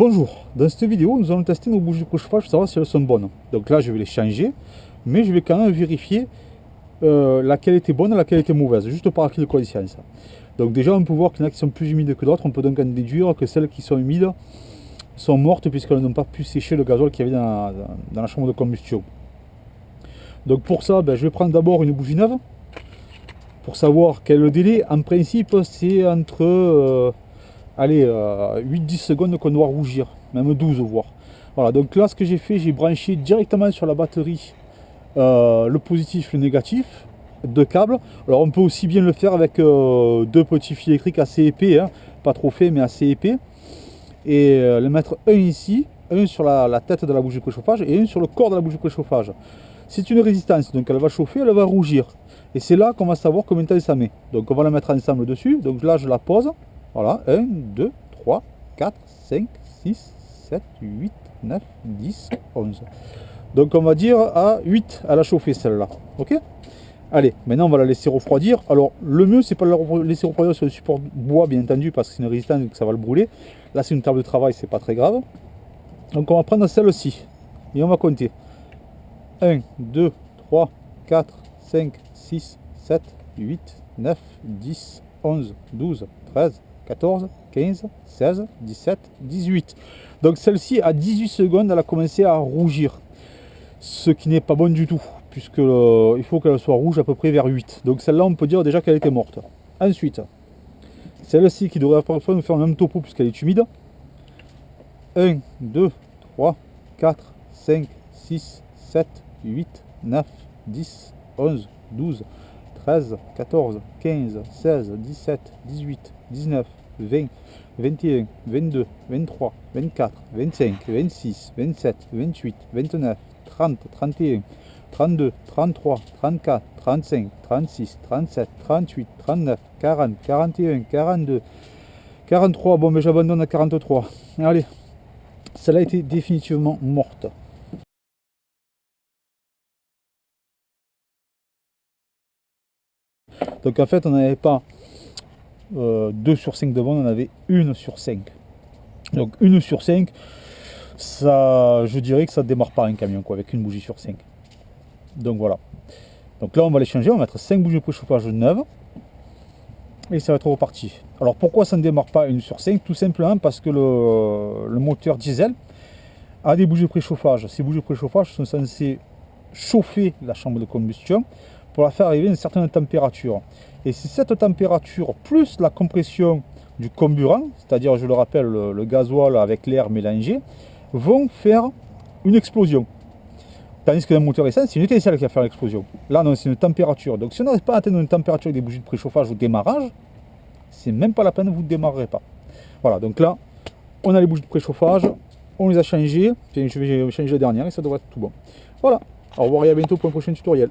Bonjour, dans cette vidéo nous allons tester nos bougies de préchauffage pour savoir si elles sont bonnes. Donc là je vais les changer, mais je vais quand même vérifier laquelle était bonne et laquelle était mauvaise, juste par acquis de conscience. Donc déjà on peut voir qu'il y en a qui sont plus humides que d'autres, on peut donc en déduire que celles qui sont humides sont mortes puisqu'elles n'ont pas pu sécher le gazole qu'il y avait dans la chambre de combustion. Donc pour ça, je vais prendre d'abord une bougie neuve, pour savoir quel est le délai. En principe c'est entre... 8-10 secondes qu'on doit rougir, même 12 voire. Voilà, donc là ce que j'ai fait, j'ai branché directement sur la batterie le positif, le négatif, deux câbles. Alors on peut aussi bien le faire avec deux petits fils électriques assez épais, hein, pas trop faits mais assez épais. Et le mettre un ici, un sur la tête de la bougie de préchauffage et un sur le corps de la bougie de préchauffage. C'est une résistance, donc elle va chauffer, elle va rougir. Et c'est là qu'on va savoir combien de temps ça met. Donc on va la mettre ensemble dessus, donc là je la pose. Voilà, 1, 2, 3, 4, 5, 6, 7, 8, 9, 10, 11. Donc on va dire à 8, elle a chauffé celle-là. Ok? Allez, maintenant on va la laisser refroidir. Alors le mieux c'est pas de la laisser refroidir sur le support bois bien entendu parce que c'est une résistance et que ça va le brûler. Là c'est une table de travail, c'est pas très grave. Donc on va prendre celle-ci et on va compter. 1, 2, 3, 4, 5, 6, 7, 8, 9, 10, 11, 12, 13, 14, 15, 16, 17, 18. Donc celle-ci, à 18 secondes, elle a commencé à rougir. Ce qui n'est pas bon du tout, puisque il faut qu'elle soit rouge à peu près vers 8. Donc celle-là, on peut dire déjà qu'elle était morte. Ensuite, celle-ci qui devrait parfois nous faire le même topo puisqu'elle est humide. 1, 2, 3, 4, 5, 6, 7, 8, 9, 10, 11, 12, 13, 14, 15, 16, 17, 18, 19, 20, 21, 22, 23, 24, 25, 26, 27, 28, 29, 30, 31, 32, 33, 34, 35, 36, 37, 38, 39, 40, 41, 42, 43. Bon, mais j'abandonne à 43. Allez, celle-là a été définitivement morte. Donc en fait, on n'avait pas 2 sur 5 de bonne, on avait 1 sur 5. Donc 1 sur 5, ça, je dirais que ça ne démarre pas un camion quoi, avec une bougie sur 5. Donc voilà. Donc là on va les changer, on va mettre 5 bougies de préchauffage neuves. Et ça va être reparti. Alors pourquoi ça ne démarre pas 1 sur 5? Tout simplement parce que le moteur diesel a des bougies de préchauffage. Ces bougies de préchauffage sont censées chauffer la chambre de combustion pour la faire arriver à une certaine température. Et c'est cette température plus la compression du comburant, c'est-à-dire, je le rappelle, le gasoil avec l'air mélangé, vont faire une explosion. Tandis que dans le moteur essence, c'est une étincelle qui va faire l'explosion. Là, non, c'est une température. Donc, si on n'arrive pas à atteindre une température avec des bougies de préchauffage au démarrage, c'est même pas la peine, vous ne démarrerez pas. Voilà, donc là, on a les bougies de préchauffage, on les a changées. Je vais changer la dernière et ça devrait être tout bon. Voilà, au revoir et à bientôt pour un prochain tutoriel.